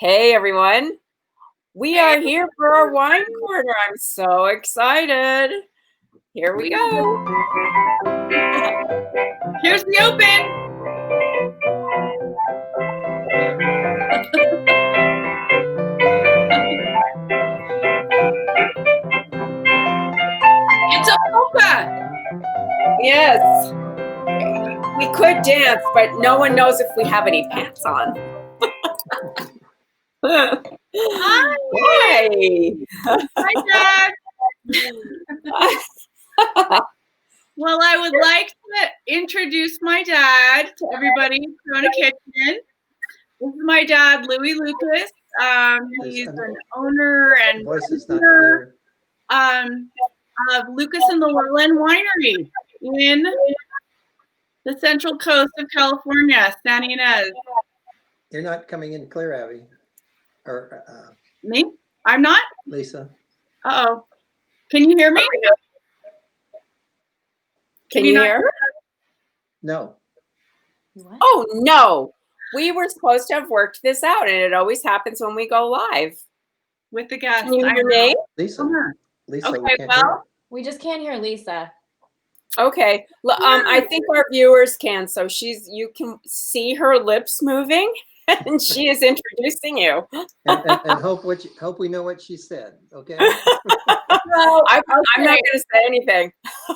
Hey everyone, we are here for our wine corner. I'm so excited. Here we go. Here's the open. It's a polka. Yes, we could dance, but no one knows if we have any pants on. Hi. Hi, Dad. Well, I would like to introduce my dad to everybody in Coronakitchen. This is my dad, Louis Lucas. He's an owner and owner of Lucas and Lewellen Winery in the central coast of California, San Ynez. You're not coming in clear, Abby. Or Me? I'm not? Lisa. Uh-oh. Can you hear me? Can you hear? No. What? Oh, no. We were supposed to have worked this out, and it always happens when we go live. With the guests. Can you hear me? Lisa. Lisa, okay, well, we just can't hear Lisa. Okay. I think our viewers can. So you can see her lips moving, and she is introducing you. And hope we know what she said. Okay. Well, I'm not going to say anything.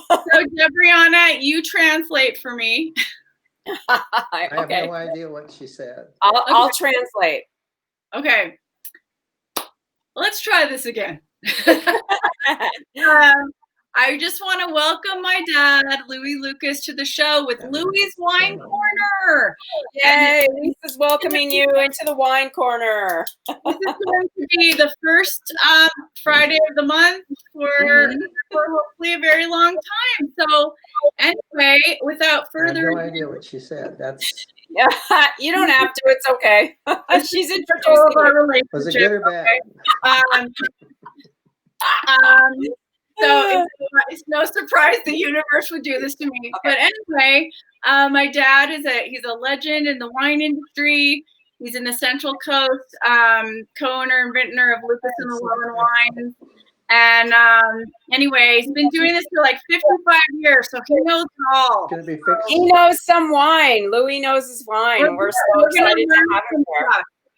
So, Debriana, you translate for me. I have no idea what she said. I'll translate. Okay. Let's try this again. I just want to welcome my dad, Louis Lucas, to the show with Louis' Wine Corner. Yay! Lisa's welcoming you into the wine corner. This is going to be the first Friday of the month for hopefully a very long time. So anyway, without further ado. I have no idea what she said. That's yeah, you don't have to. It's okay. She's introducing you. Was it good or bad? So it's no surprise the universe would do this to me. But anyway, my dad he's a legend in the wine industry. He's in the Central Coast, co-owner and vintner of Lucas and Lewellen Wines. And anyway, he's been doing this for like 55 years, so he knows it all. He knows some wine. Louis knows his wine. We're so excited to have him here.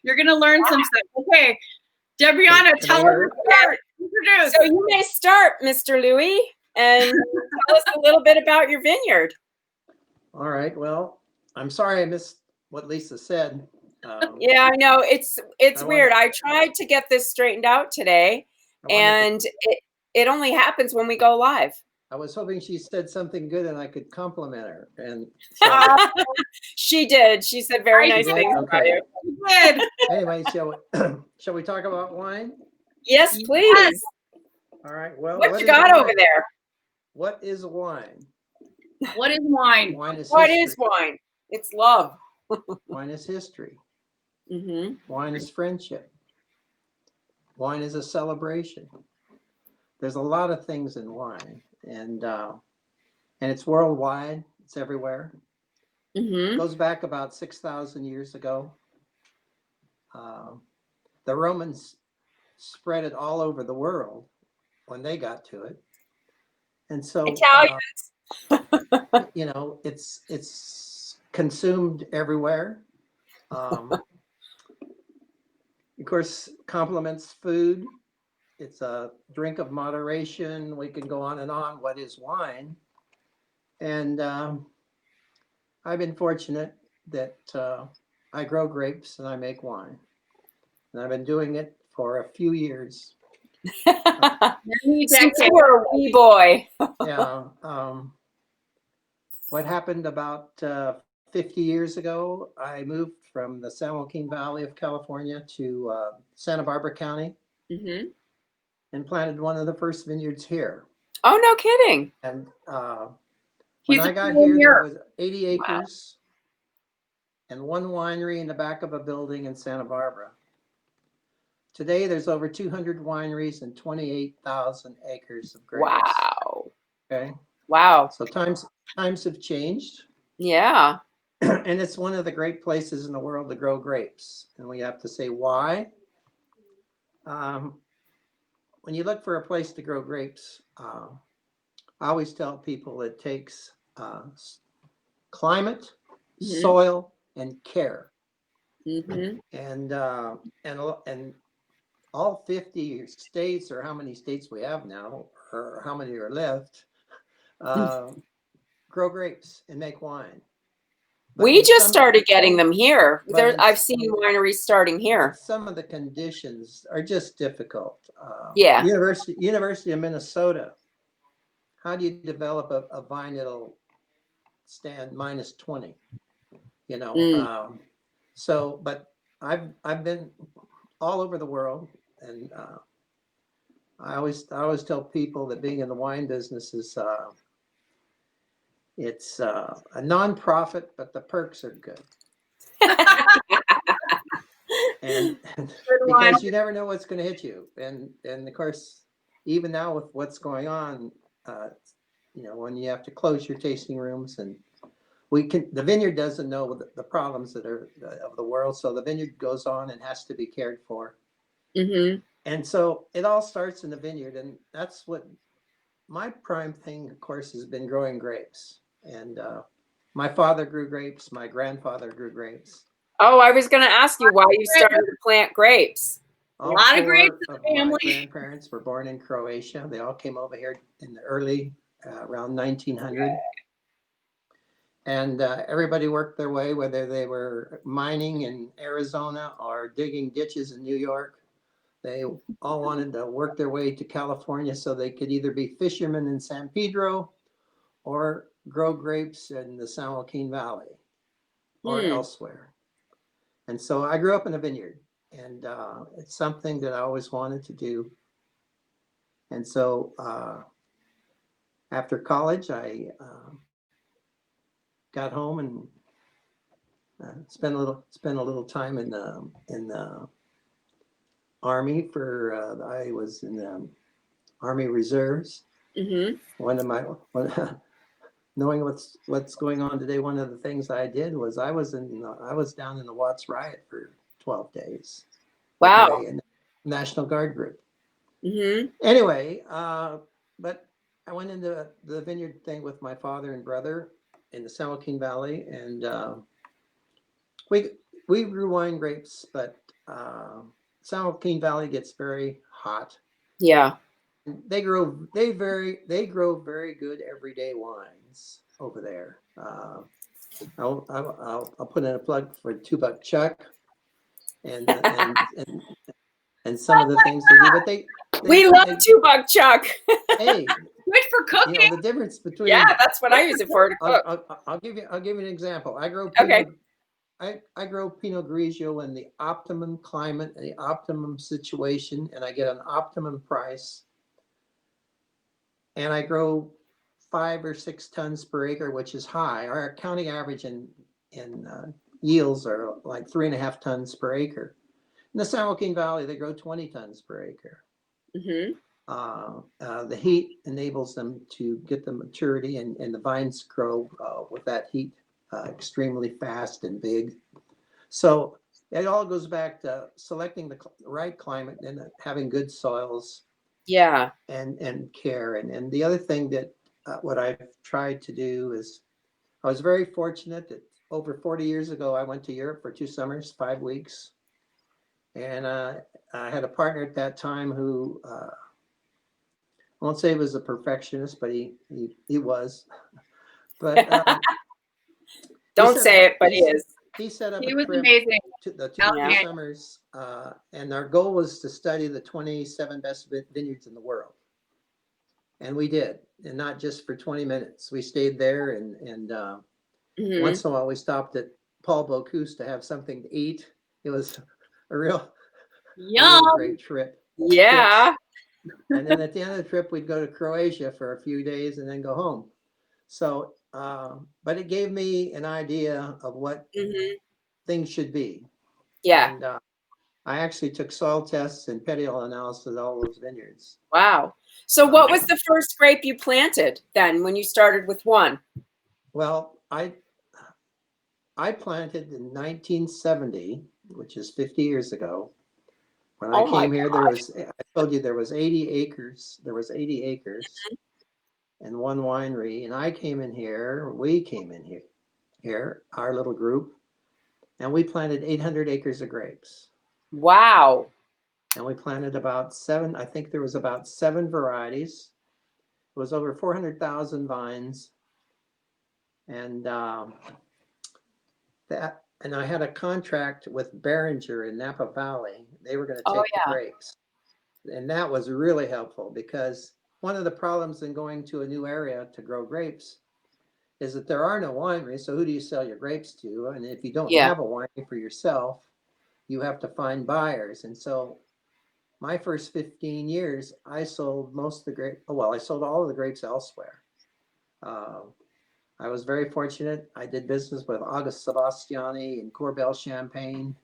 You're going to learn some stuff. Okay, Debriana, tell her to start. Introduce. So you may start, Mr. Louis, and tell us a little bit about your vineyard. All right. Well, I'm sorry I missed what Lisa said. Yeah, I know. It's weird. I tried to get this straightened out today, and it only happens when we go live. I was hoping she said something good and I could compliment her. And so, she did. She said very nice things about you. Good. Anyway, shall we talk about wine? Yes, please. Yes. All right. Well, what you got over there? What is wine? What is wine? Wine is what history. Is wine? It's love. Wine is history. Mm-hmm. Wine is friendship. Wine is a celebration. There's a lot of things in wine, and it's worldwide. It's everywhere. Mm-hmm. It goes back about 6,000 years ago. The Romans spread it all over the world when they got to it, and so Italians. It's consumed everywhere. Of course, complements food. It's a drink of moderation. We can go on and on. What is wine? And I've been fortunate that I grow grapes and I make wine. And I've been doing it for a few years. Since you were a wee boy. Yeah. What happened about 50 years ago, I moved from the San Joaquin Valley of California to Santa Barbara County. Mm-hmm. And planted one of the first vineyards here. Oh, no kidding. And when I got here, there was 80 acres and one winery in the back of a building in Santa Barbara. Today, there's over 200 wineries and 28,000 acres of grapes. Wow. Okay. Wow. So times have changed. Yeah. And it's one of the great places in the world to grow grapes. And we have to say why. When you look for a place to grow grapes, I always tell people it takes climate, soil, and care. And all 50 states, or how many states we have now, or how many are left, grow grapes and make wine. But we just started getting them here. I've seen wineries starting here. Some of the conditions are just difficult. Yeah. University of Minnesota. How do you develop a vine that'll stand -20? You know. So, but I've been all over the world, and I always tell people that being in the wine business is it's a nonprofit, but the perks are good. and because you never know what's going to hit you, and of course, even now with what's going on, you know, when you have to close your tasting rooms, and the vineyard doesn't know the problems that are of the world, so the vineyard goes on and has to be cared for. And so it all starts in the vineyard, and that's what my prime thing, of course, has been growing grapes. And my father grew grapes. My grandfather grew grapes. Oh, I was going to ask you why you started to plant grapes. A lot of grapes in of the family. My grandparents were born in Croatia. They all came over here in the early, around 1900. And everybody worked their way, whether they were mining in Arizona or digging ditches in New York. They all wanted to work their way to California so they could either be fishermen in San Pedro or grow grapes in the San Joaquin Valley or elsewhere. And so I grew up in a vineyard, and it's something that I always wanted to do. And so after college, I got home and spent a little time in the Army I was in the Army Reserves. Knowing what's going on today, one of the things I did was I was down in the Watts riot for 12 days. Wow. In the National Guard group. Anyway, but I went into the vineyard thing with my father and brother in the San Joaquin Valley, and we grew wine grapes, but San Joaquin Valley gets very hot. Yeah. They grow very good everyday wines over there. I'll put in a plug for $2 Chuck and some of the things they do, but we love $2 Chuck. Hey, good for cooking. You know, the difference between that's what I use it for, to cook. I'll give you an example. I grow I grow Pinot Grigio in the optimum climate, the optimum situation, and I get an optimum price. And I grow 5 or 6 tons per acre, which is high. Our county average in yields are like 3.5 tons per acre. In the San Joaquin Valley, they grow 20 tons per acre. The heat enables them to get the maturity, and the vines grow with that heat extremely fast and big. So it all goes back to selecting the right climate and having good soils. Yeah. And care. And the other thing that what I've tried to do is, I was very fortunate that over 40 years ago, I went to Europe for 2 summers, 5 weeks. And I had a partner at that time who, I won't say he was a perfectionist, but he was. But don't say it, but he is. He set up he a was trip amazing. to the 2 summers, and our goal was to study the 27 best vineyards in the world. And we did, and not just for 20 minutes. We stayed there, and once in a while we stopped at Paul Bocuse to have something to eat. It was a real great trip. Yeah. And then at the end of the trip, we'd go to Croatia for a few days and then go home. So, but it gave me an idea of what things should be. Yeah. And I actually took soil tests and petiole analysis at all those vineyards. Wow. So what was the first grape you planted then when you started with one? Well, I planted in 1970, which is 50 years ago. When Oh I my came here, I told you there was 80 acres. There was 80 acres and one winery. And I came in here, we came in here, our little group, and we planted 800 acres of grapes. Wow. And we planted about 7, I think there was about 7 varieties. It was over 400,000 vines. And and I had a contract with Behringer in Napa Valley. They were going to Oh take the yeah. grapes. And that was really helpful because one of the problems in going to a new area to grow grapes is that there are no wineries. So who do you sell your grapes to? And if you don't Yeah. have a winery for yourself, you have to find buyers. And so my first 15 years, I sold most of the grapes. Well, I sold all of the grapes elsewhere. I was very fortunate. I did business with August Sebastiani and Corbel Champagne,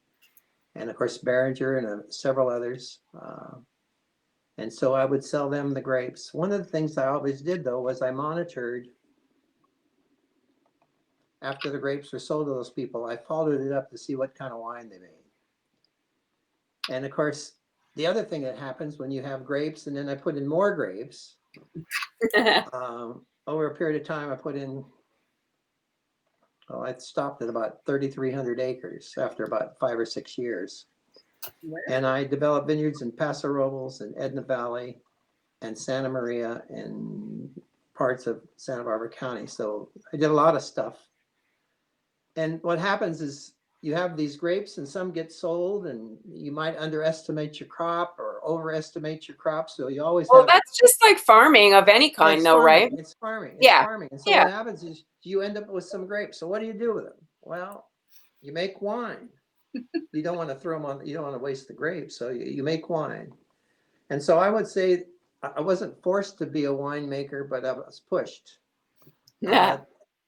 and of course Behringer and several others. And so I would sell them the grapes. One of the things I always did, though, was I monitored after the grapes were sold to those people. I followed it up to see what kind of wine they made. And of course, the other thing that happens when you have grapes, and then I put in more grapes. Over a period of time, I put in. I stopped at about 3,300 acres after about 5 or 6 years. And I developed vineyards in Paso Robles and Edna Valley and Santa Maria and parts of Santa Barbara County. So I did a lot of stuff. And what happens is you have these grapes and some get sold and you might underestimate your crop or overestimate your crop. So you always Well, have. that's just like farming of any kind, though, right? It's farming. It's Yeah. farming. And so Yeah. what happens is you end up with some grapes. So what do you do with them? Well, you make wine. You don't want to throw them on, you don't want to waste the grapes. So you make wine. And so I would say I wasn't forced to be a winemaker, but I was pushed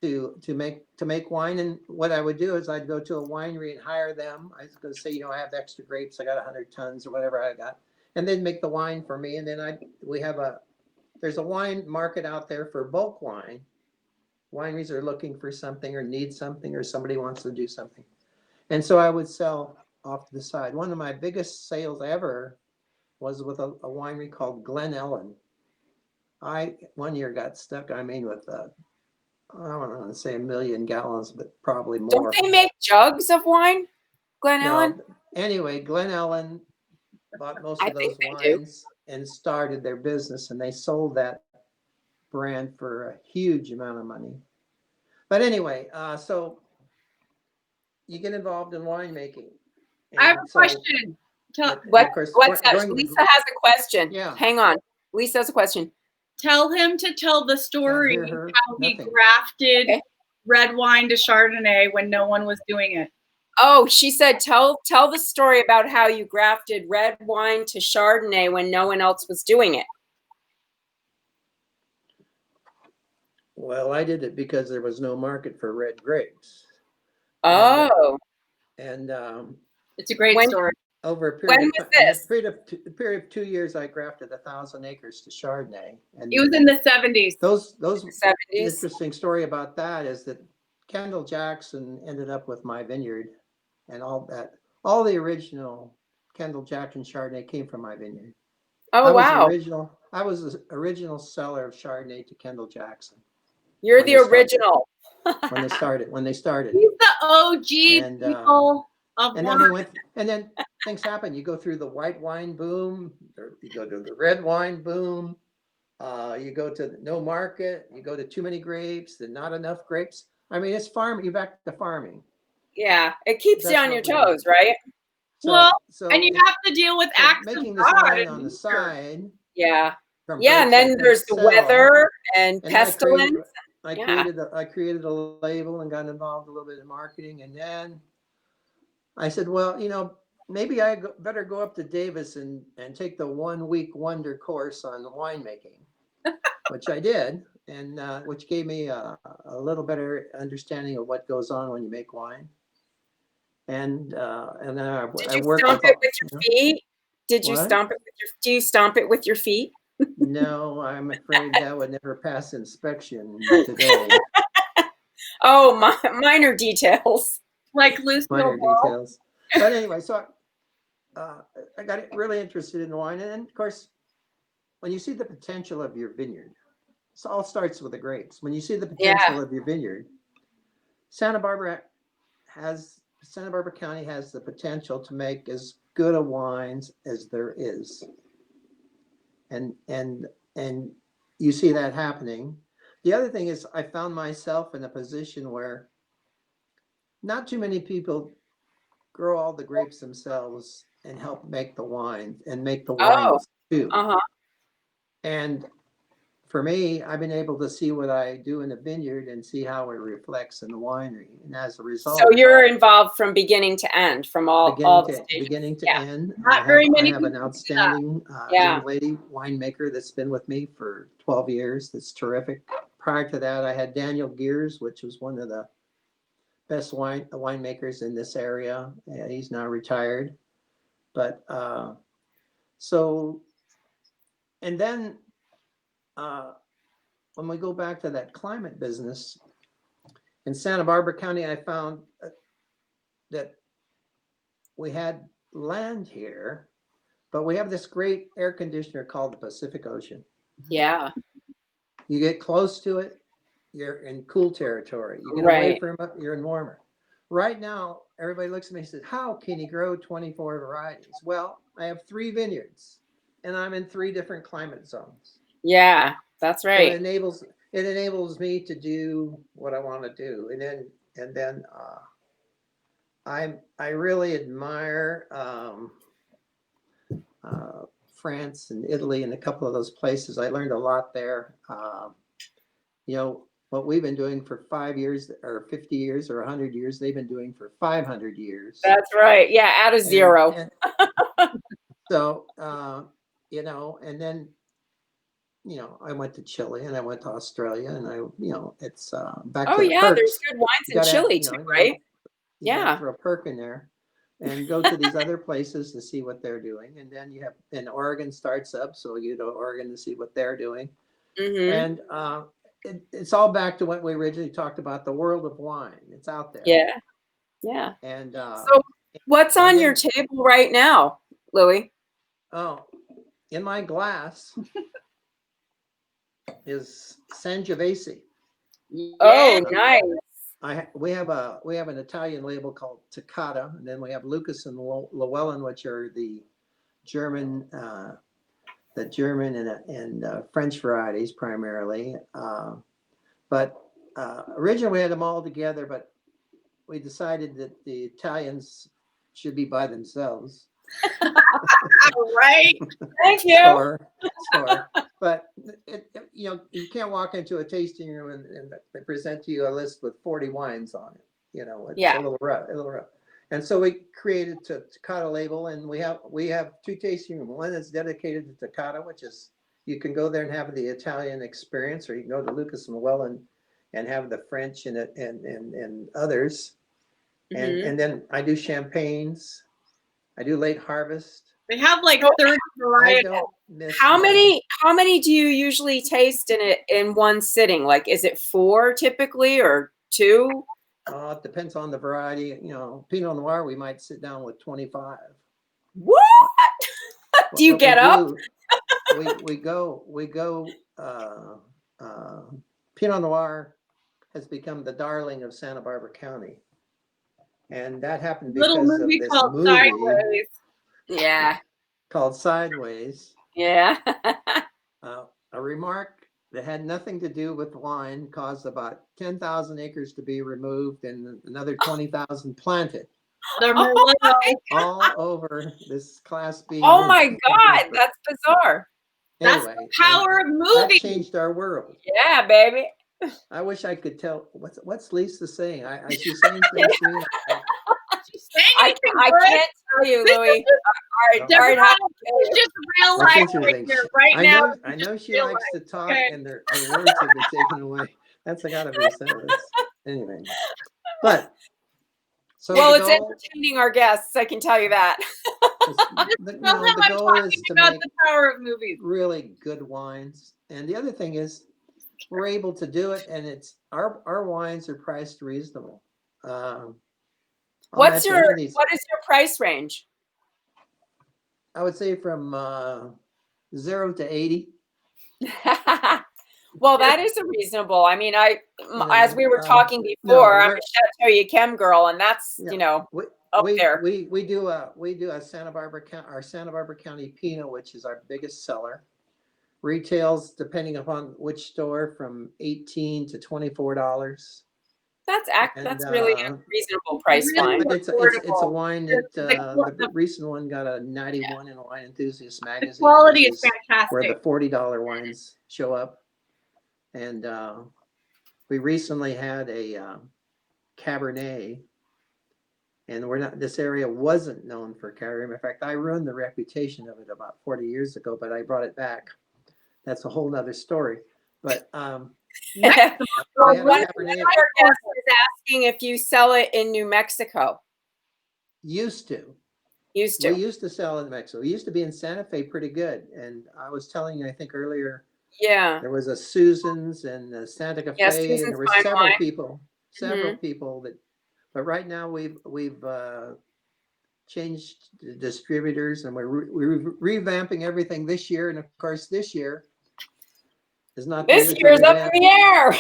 to make wine. And what I would do is I'd go to a winery and hire them. I was going to say, I have extra grapes. I got 100 tons or whatever I got, and they'd make the wine for me. And then there's a wine market out there for bulk wine. Wineries are looking for something or need something or somebody wants to do something. And so I would sell off to the side. One of my biggest sales ever was with a winery called Lewellen. I one year got stuck, with I don't want to say 1 million gallons, but probably more. Don't they make jugs of wine, Glen Ellen? No. Anyway, Lewellen bought most of those wines and started their business, and they sold that brand for a huge amount of money. But anyway, so you get involved in winemaking. I have a question. What's that? Lisa has a question. Yeah. Hang on. Lisa has a question. Tell him to tell the story of how he Nothing. grafted red wine to Chardonnay when no one was doing it. Oh, she said, tell the story about how you grafted red wine to Chardonnay when no one else was doing it. Well, I did it because there was no market for red grapes. Oh. And it's a great story. Over a period of 2 years, I grafted 1,000 acres to Chardonnay. And it was in the 70s. Those 70s. Interesting story about that is that Kendall Jackson ended up with my vineyard, and all the original Kendall Jackson Chardonnay came from my vineyard. Oh, wow. I was the original seller of Chardonnay to Kendall Jackson. You're the original. When they started. He's the OG people. And then things happen. You go through the white wine boom, you go to the red wine boom, you go to no market, you go to too many grapes, and not enough grapes. It's farming. You're back to farming. Yeah, it keeps you on your toes, right? And you have to deal with acts of making this wine on the side. Yeah. Yeah, and then there's the weather and pestilence. I created a label and got involved a little bit in marketing, and then I said, well, maybe I better go up to Davis and take the 1-week wonder course on winemaking, which I did, and which gave me a little better understanding of what goes on when you make wine. And then I stomp it with your feet? Did you stomp it with your? Do you stomp it with your feet? No, I'm afraid that would never pass inspection today. Oh, minor details. Like Lucille minor Ball. details. But anyway, so I got really interested in wine. And then, of course, when you see the potential of your vineyard, it all starts with the grapes. When you see the potential of your vineyard, Santa Barbara County has the potential to make as good a wines as there is. And you see that happening. The other thing is I found myself in a position where not too many people grow all the grapes themselves and help make the wine and make the wines too. And for me, I've been able to see what I do in the vineyard and see how it reflects in the winery. And as a result, so you're involved from beginning to end, from all the stages. Beginning to end. Not very many I have an people do outstanding young lady winemaker that's been with me for 12 years. That's terrific. Prior to that, I had Daniel Gears, which was one of the best winemakers in this area. He's now retired. But so, and then when we go back to that climate business, in Santa Barbara County, I found that we had land here, but we have this great air conditioner called the Pacific Ocean. Yeah. You get close to it, you're in cool territory. You get away from it, you're in warmer. Right now, everybody looks at me and says, how can you grow 24 varieties? Well, I have 3 vineyards and I'm in 3 different climate zones. Yeah, that's right. So it enables me to do what I want to do. And then I really admire France and Italy and a couple of those places. I learned a lot there. You know, what we've been doing for 5 years or 50 years or 100 years, they've been doing for 500 years. That's right. Yeah, add a zero. So, you know, and then, you know, I went to Chile and I went to Australia and it's back to the perks. There's good wines in Chile too, right? You gotta throw a perk in there and go to these other places to see what they're doing. And then and Oregon starts up, so you go to Oregon to see what they're doing. And it's all back to what we originally talked about, the world of wine. It's out there. Yeah. And so what's on your table right now, Louis? Oh, in my glass is Sangiovese. Oh, nice. We have an Italian label called Toccata, and then we have Lucas and Lewellen, which are the German and French varieties primarily. But originally we had them all together, but we decided that the Italians should be by themselves. Right. Thank you. Score. But you know, you can't walk into a tasting room and they present to you a list with 40 wines on it. You know, it's a little rough. And so we created a Toccata label, and we have 2 tasting rooms. One that's dedicated to Toccata, which is you can go there and have the Italian experience, or you can go to Lucas and Lewellen and have the French and others. And then I do champagnes. I do late harvest. They have like 30 varieties. How many do you usually taste in one sitting? Like, is it 4 typically or 2? It depends on the variety. You know, Pinot Noir, we might sit down with 25. What? Do you get up? We go. Pinot Noir has become the darling of Santa Barbara County, and that happened because of this movie Sideways. Yeah. Called Sideways. Yeah. A remark that had nothing to do with wine caused about 10,000 acres to be removed and another 20,000 planted. All over this Class B. Oh my God, that's bizarre. Anyway, that's the power of movies. That changed our world. Yeah, baby. I wish I could tell. What's Lisa saying? She's saying things to me. I can't tell you, Louis. It's just real life right here, right now. I know she likes to talk, and the words have been taken away. That's gotta be a sentence. Anyway, but it's entertaining our guests. I can tell you that. The goal is to make the power of movies. Really good wines, and the other thing is, we're able to do it, and it's our wines are priced reasonable. I'll What mention is any of these. your price range? I would say from 0 to 80. Well, that is a reasonable. I mean, as we were talking no, before, I'm a Chateau Yquem girl, and that's yeah, up there. We do a Santa Barbara County Pinot, which is our biggest seller. Retails, depending upon which store, from $18 to $24. That's really a reasonable price Really point. It's a wine that the recent one got a 91 in Wine Enthusiast magazine. The quality is fantastic. Where the $40 wines show up. And we recently had a Cabernet, and this area wasn't known for Cabernet. In fact, I ruined the reputation of it about 40 years ago, but I brought it back. That's a whole nother story. But One of our guests is asking if you sell it in New Mexico. Used to. We used to sell in Mexico. We used to be in Santa Fe pretty good. And I was telling you, I think earlier, there was a Susan's and Santa Fe, and there were several people that. But right now we've changed the distributors, and we're revamping everything this year. And of course, this year is not. This year is up in the air.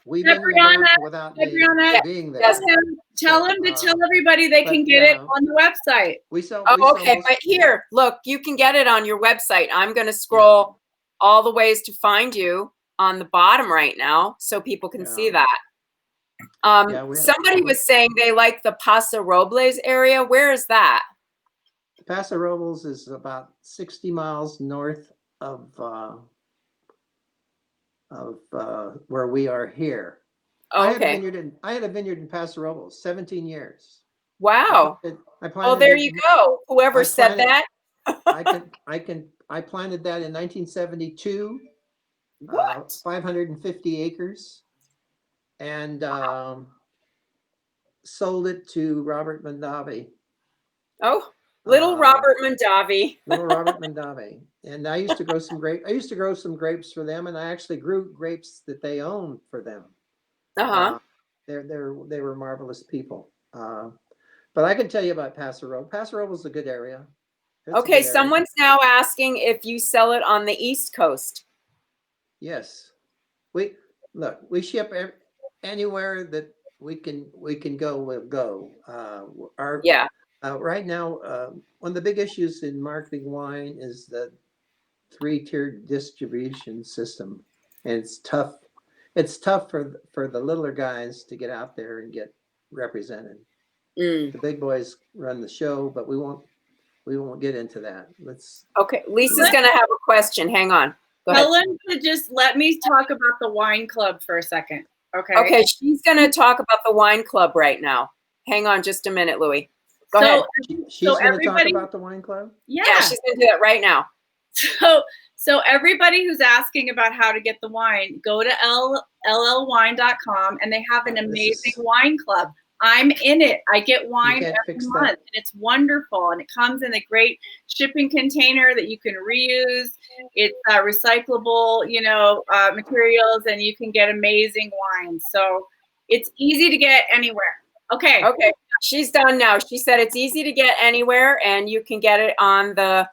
We've been revamped without being there. Tell them to tell everybody they can get it on the website. But here, look, you can get it on your website. I'm going to scroll all the ways to find you on the bottom right now, so people can see that. Somebody was saying they like the Paso Robles area. Where is that? Paso Robles is about 60 miles north of where we are here. Okay. I had a vineyard in Paso Robles, 17 years. Wow. There you go. Whoever said that. I planted that in 1972. 550 acres, and sold it to Robert Mondavi. Oh, little Robert Mondavi. Little Robert Mondavi. And I used to grow some grapes. I used to grow some grapes for them, and I actually grew grapes that they owned for them. They were marvelous people. But I can tell you about Paso Robles. Paso Robles is a good area. Okay, someone's now asking if you sell it on the East Coast. Yes, we ship anywhere that we can go. We'll go. Right now, one of the big issues in marketing wine is the 3-tiered distribution system, and it's tough. It's tough for the littler guys to get out there and get represented. The big boys run the show, but we won't get into that. Okay, Lisa's going to have a question. Hang on. Tell them to just let me talk about the wine club for a second. Okay. Okay, she's going to talk about the wine club right now. Hang on just a minute, Louie. Go ahead. She's going to talk about the wine club? Yeah, she's going to do that right now. So everybody who's asking about how to get the wine, go to llwine.com, and they have an amazing wine club. I'm in it. I get wine every month, and it's wonderful. And it comes in a great shipping container that you can reuse. It's recyclable, materials, and you can get amazing wine. So it's easy to get anywhere. Okay. Okay. She's done now. She said it's easy to get anywhere, and you can get it on the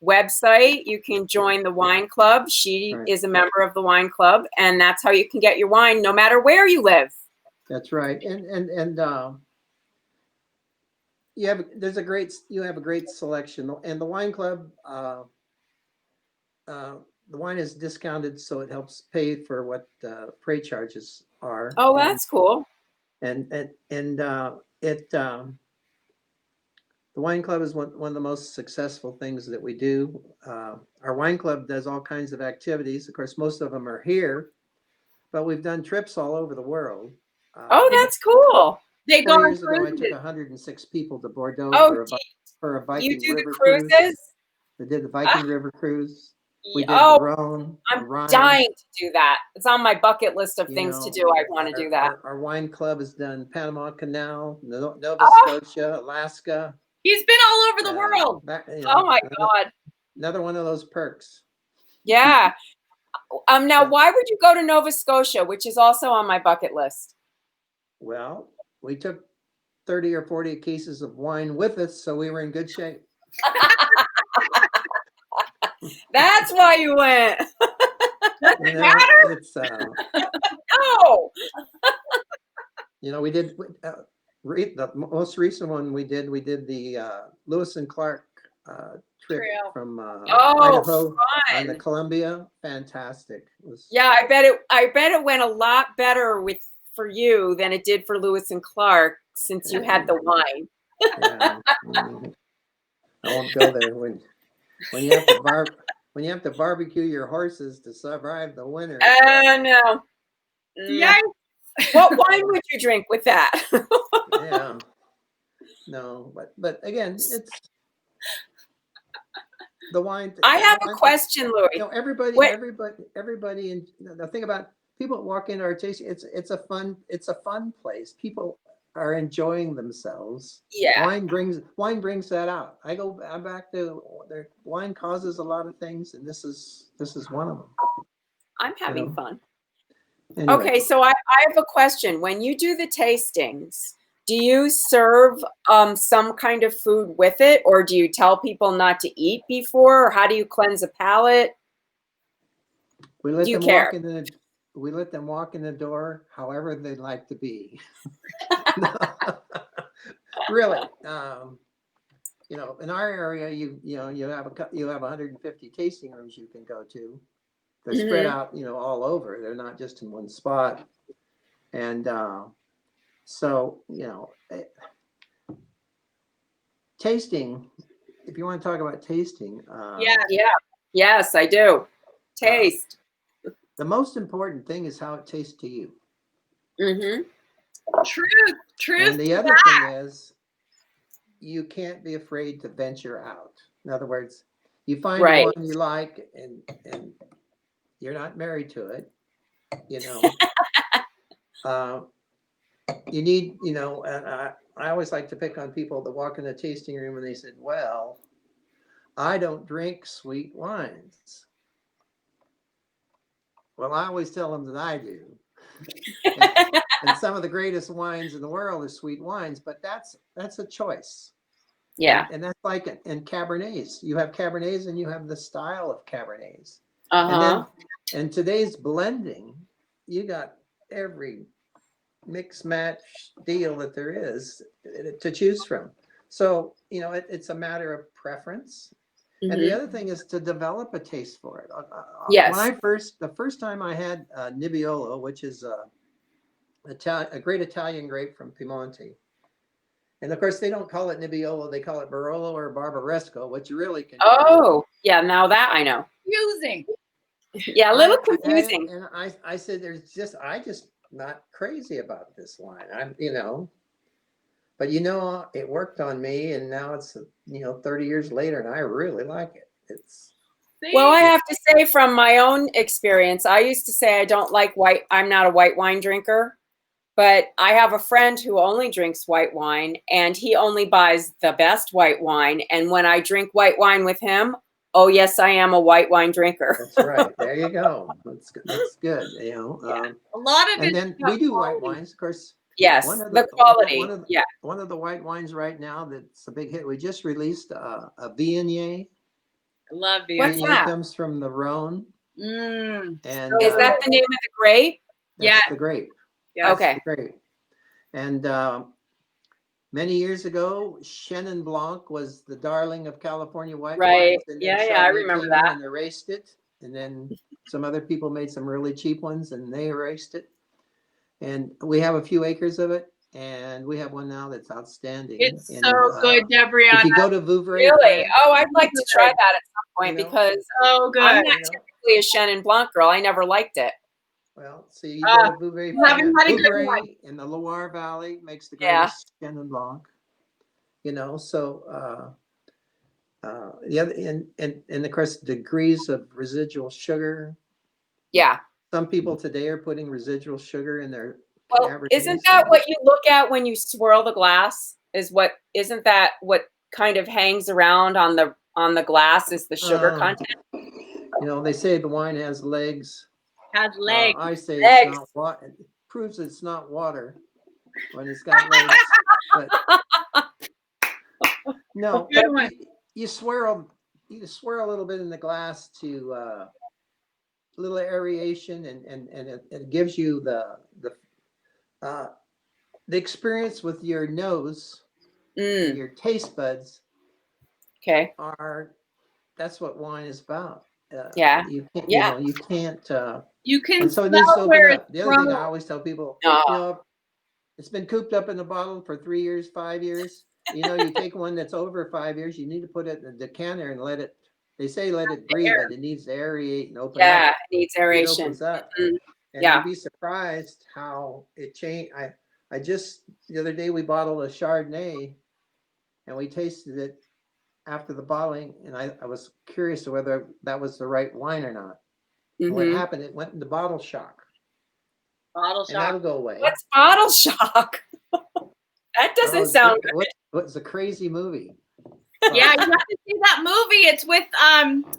website. You can join the wine club. She is a member of the wine club, and that's how you can get your wine no matter where you live. That's right, and you have a great selection, and the wine club, the wine is discounted, so it helps pay for what freight charges are. Oh, that's cool. And the wine club is one of the most successful things that we do. Our wine club does all kinds of activities. Of course, most of them are here, but we've done trips all over the world. That's cool. They go on years ago, I took 106 people to Bordeaux for a Viking You do River the cruises? cruise. They did the Viking River cruise. We did the Rhone. I'm dying to do that. It's on my bucket list of things to do. I want to do that. Our wine club has done Panama Canal, Nova Scotia, Alaska. He's been all over the world. Oh my God. Another one of those perks. Yeah. Now, why would you go to Nova Scotia, which is also on my bucket list? Well, we took 30 or 40 cases of wine with us, so we were in good shape. That's why you went. You know, it's Oh, you know, we did the most recent one we did the Lewis and Clark trip Trail. from Oh, Idaho on the fun. Columbia. Fantastic. It was, Yeah, I bet it went a lot better for you than it did for Lewis and Clark since you had the wine. yeah. I won't go there when you have to barbecue your horses to survive the winter. Oh no. Yeah. What wine would you drink with that? Yeah. No, but again, it's the wine. I have a question, Louis. You know, everybody, and the thing about people walk into our tasting, it's a fun place. People are enjoying themselves. Yeah. Wine brings that out. I'm back to wine causes a lot of things, and this is one of them. I'm having fun. Anyway. Okay, so I have a question. When you do the tastings, do you serve some kind of food with it, or do you tell people not to eat before, or how do you cleanse a palate? We let Do you them care? walk in the door however they'd like to be. Really, you know, in our area, you have 150 tasting rooms you can go to. They're spread out, you know, all over. They're not just in one spot. And so, you know, tasting. If you want to talk about tasting, Yes, I do. Taste. The most important thing is how it tastes to you. Mm-hmm. Truth. And the other thing is, you can't be afraid to venture out. In other words, you find one you like, and you're not married to it. You know, you need. You know, and I always like to pick on people that walk in the tasting room and they said, "Well, I don't drink sweet wines." Well, I always tell them that I do. And some of the greatest wines in the world are sweet wines, but that's a choice. Yeah. And that's like in Cabernets. You have Cabernets and you have the style of Cabernets. Uh-huh. And then in today's blending, you got every mix match deal that there is to choose from. So, you know, it's a matter of preference. And the other thing is to develop a taste for it. Yes. The first time I had Nebbiolo, which is a great Italian grape from Piemonte. And of course, they don't call it Nebbiolo, they call it Barolo or Barbaresco, which really can. Oh, yeah, now that I know. Confusing. Yeah, a little confusing. And I said, I just not crazy about this wine. You know, but you know, it worked on me, and now it's, you know, 30 years later, and I really like it. Well, I have to say from my own experience, I used to say I don't like white. I'm not a white wine drinker, but I have a friend who only drinks white wine, and he only buys the best white wine. And when I drink white wine with him, oh yes, I am a white wine drinker. That's right. There you go. That's good. You know, a lot of it. And then we do white wines, of course. Yes, the quality. One of the white wines right now that's a big hit. We just released a Viognier. I love What's Viognier that? comes from the Rhone. Mm. And Is that the name of the grape? That's the grape. Yes. Okay. Great. And many years ago, Chenin Blanc was the darling of California white wines. And then I Chardonnay remember came that. in and erased it. And then some other people made some really cheap ones and they erased it. And we have a few acres of it. And we have one now that's outstanding. It's so good, Debriana. If you go to Vouvray, Really? Oh, I'd like to try that at some point, because so good. I'm not typically a Chenin Blanc girl. I never liked it. Well, see, you go to Vouvray, Vouvray in the Loire Valley makes the greatest Chenin Blanc. You know, so the other and of course degrees of residual sugar. Yeah. Some people today are putting residual sugar in their. Well, isn't that what you look at when you swirl the glass? Isn't that what kind of hangs around on the glass is the sugar content? You know, they say the wine has legs. Has legs. I say Legs. it's not water. It proves it's not water when it's got legs. But no, Good one. you swirl a little bit in the glass to a little aeration, and it gives you the experience with your nose, your taste buds. Okay. That's what wine is about. Yeah. You can't, Yeah. you can't. You can And so it needs to smell where open up. it's The other thing I from. always tell people, Oh. it's been cooped up in the bottle for 3 years, 5 years. You take one that's over 5 years, you need to put it in a decanter and let it. They say let it breathe, but it needs to aerate and open Yeah, up. it needs It aeration. opens up, Mhm. and Yeah. you'd be surprised how it changed. I just the other day we bottled a Chardonnay, and we tasted it after the bottling, and I was curious to whether that was the right wine or not. What happened? It went into bottle shock. Bottle And that'll shock. go away. What's bottle shock? That doesn't sound good. What's a crazy movie? Yeah, you have to see that movie. It's with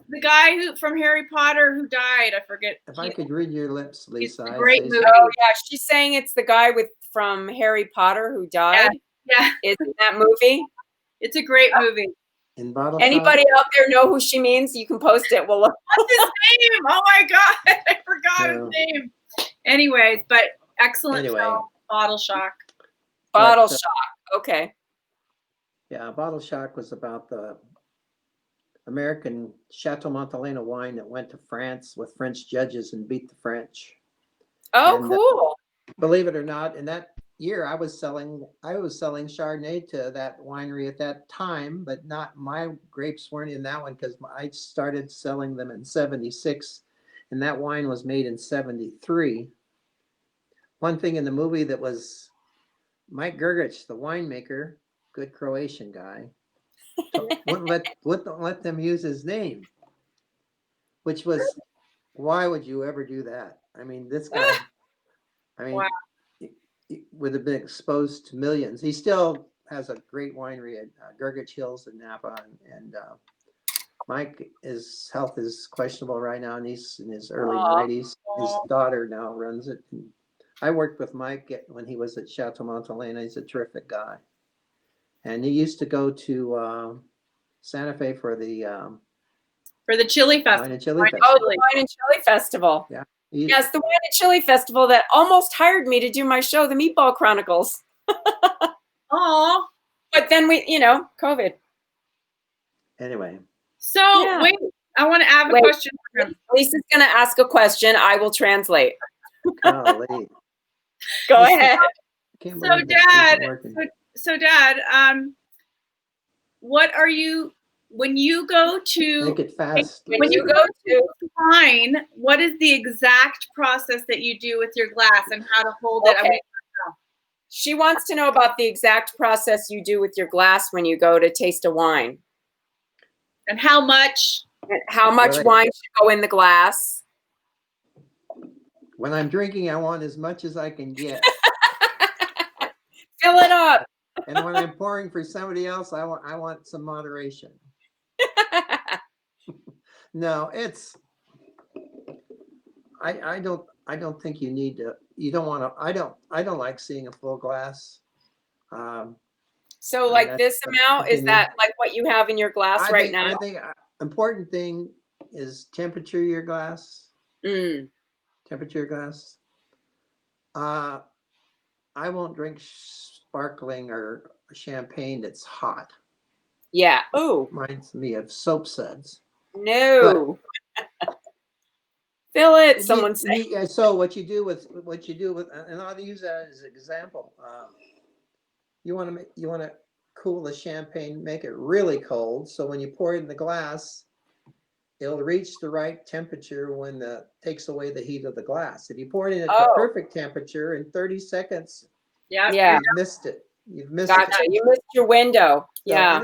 the guy from Harry Potter who died. I forget. If I could read your lips, Lisa, a I'd great say movie. Oh yeah, she's saying it's the guy from Harry Potter who died. Yeah, Isn't that movie? it's a great movie. In bottle Anybody shock? out there know who she means? You can post it. We'll look. What's his name? Oh my god, I forgot No. his name. Anyways, but excellent Anyway. film, Bottle Shock. Bottle But, shock. Okay. Yeah, bottle shock was about the American Chateau Montelena wine that went to France with French judges and beat the French. Oh, And, cool. Believe it or not, in that year I was selling Chardonnay to that winery at that time, but not my grapes weren't in that one because I started selling them in 76, and that wine was made in 73. One thing in the movie that was Mike Gergich, the winemaker, good Croatian guy, wouldn't let them use his name, which was, why would you ever do that? I mean, this guy, Wow. he would have been exposed to millions. He still has a great winery at Gergich Hills in Napa, and Mike, his health is questionable right now, and he's in his early 90s. His daughter now runs it. And I worked with Mike when he was at Chateau Montelena. He's a terrific guy. And he used to go to Santa Fe for the Chili Festival. Wine and Chili Oh, Festival. the Wine and Chili Festival. Yeah. Yes, the Wine and Chili Festival that almost hired me to do my show, The Meatball Chronicles. Oh. But then COVID. Anyway. So Yeah. wait, I want to add a question for him. Lisa's going to ask a question. I will translate. Golly. Go ahead. Can't So believe this isn't Dad, working. what are you when you go to Make it fast. When you Lisa. go to wine? What is the exact process that you do with your glass and how to hold it? Okay. She wants to know about the exact process you do with your glass when you go to taste a wine. And how much? And how much Right. wine should go in the glass? When I'm drinking, I want as much as I can get. Fill it up. And when I'm pouring for somebody else, I want some moderation. No, I don't think you need to. You don't want to. I don't like seeing a full glass. So like this amount, is opinion. that like what you have in your glass right now? I think important thing is temperature of your glass. Temperature of your glass. I won't drink sparkling or champagne that's hot. Yeah. Oh, Reminds me of soap suds. no. Fill it, someone say. So what you do with, and I'll use that as an example. You want to cool the champagne, make it really cold. So when you pour it in the glass, it'll reach the right temperature when takes away the heat of the glass. If you pour it in at the perfect temperature in 30 seconds, Yeah. you've missed it. You've missed Gotcha. it. You missed your window. So, Yeah.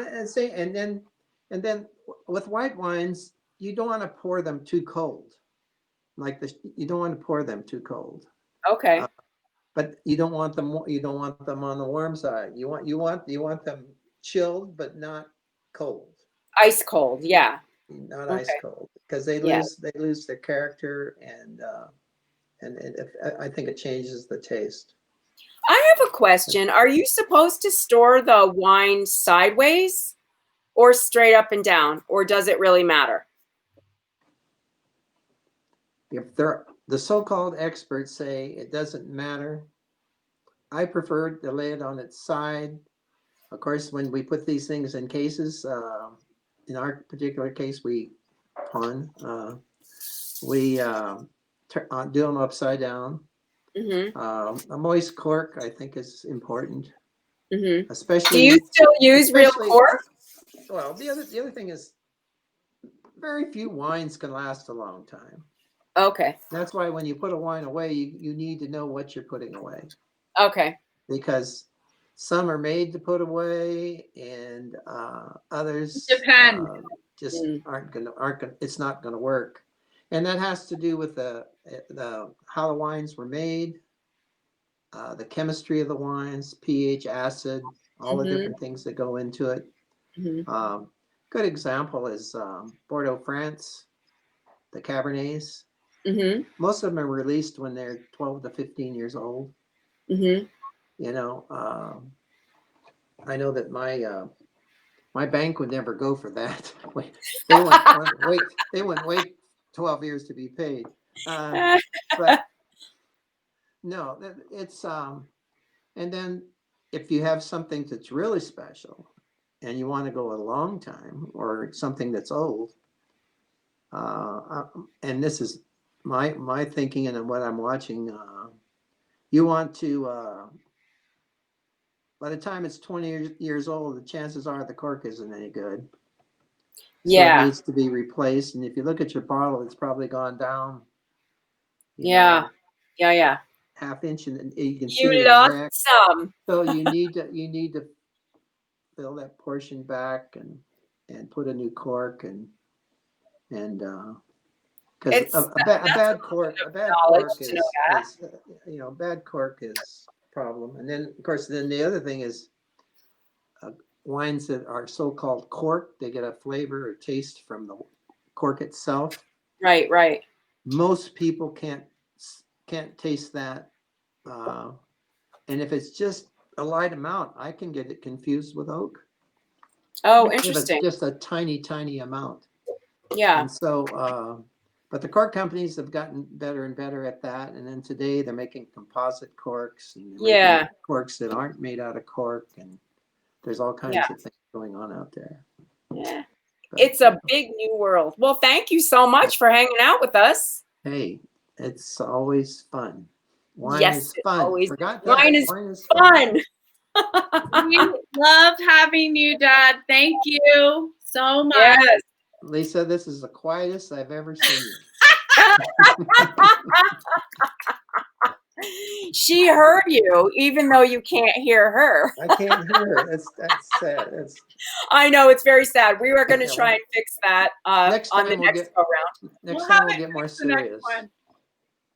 and then with white wines, you don't want to pour them too cold. Like this, you don't want to pour them too cold. Okay. But you don't want them on the warm side. You want them chilled but not cold. Ice cold. Yeah. Not Okay. ice cold. because they Yeah. lose their character, and I think it changes the taste. I have a question. Are you supposed to store the wine sideways or straight up and down, or does it really matter? If the so-called experts say it doesn't matter, I prefer to lay it on its side. Of course, when we put these things in cases, in our particular case, we do them upside down. A moist cork, I think, is important, especially. Do you still use real cork? Well, the other thing is, very few wines can last a long time. Okay. That's why when you put a wine away, you need to know what you're putting away. Okay. Because some are made to put away, and others Depends. just aren't gonna. It's not gonna work, and that has to do with the how the wines were made, the chemistry of the wines, pH, acid, all the different things that go into it. Good example is Bordeaux, France, the Cabernets. Most of them are released when they're 12 to 15 years old. You know, I know that my bank would never go for that. They wouldn't wait 12 years to be paid. But no, it's and then if you have something that's really special and you want to go a long time, or something that's old, and this is my thinking and what I'm watching, you want to by the time it's 20 years old, the chances are the cork isn't any good. So it needs to be replaced. And if you look at your bottle, it's probably gone down. Yeah. Half inch, and you can see You the lost wreck. some. So you need to fill that portion back and put a new cork and because a bad cork is bad cork is problem. And then of course the other thing is wines that are so-called cork, they get a flavor or taste from the cork itself. Right. Most people can't taste that, and if it's just a light amount, I can get it confused with oak. Oh, interesting. If it's just a tiny amount. Yeah. And so but the cork companies have gotten better and better at that. And then today they're making composite corks, and making corks that aren't made out of cork, and there's all kinds of things going on out there. Yeah. But it's a big new world. Well, thank you so much for hanging out with us. Hey, it's always fun. Wine is fun. Wine is fun. We love having you, Dad. Thank you so much. Yes. Lisa, this is the quietest I've ever seen you. She heard you, even though you can't hear her. I can't hear her. That's sad. I know, it's very sad. We were going to try and fix that next on the next go round. Next time we'll get more serious.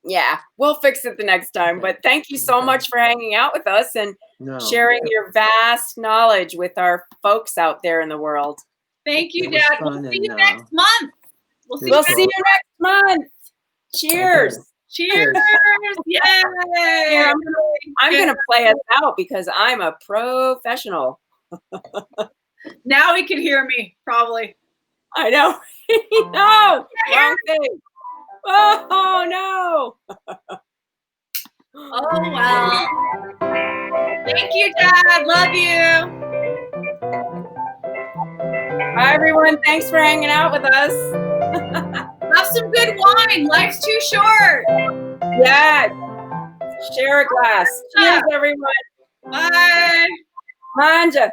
Yeah, we'll fix it the next time. But thank you so much for hanging out with us and sharing your vast knowledge with our folks out there in the world. Thank you, Dad. We'll see you next month. We'll see you next month. Cheers. Okay. Cheers. Yay. Yeah, I'm going to play us out because I'm a professional. Now he can hear me, probably. I know. No, wrong thing. Oh, no. Oh, wow. Thank you, Dad. Love you. Bye, everyone. Thanks for hanging out with us. Have some good wine. Life's too short. Yeah. Share a glass. Cheers, everyone. Bye. Manja.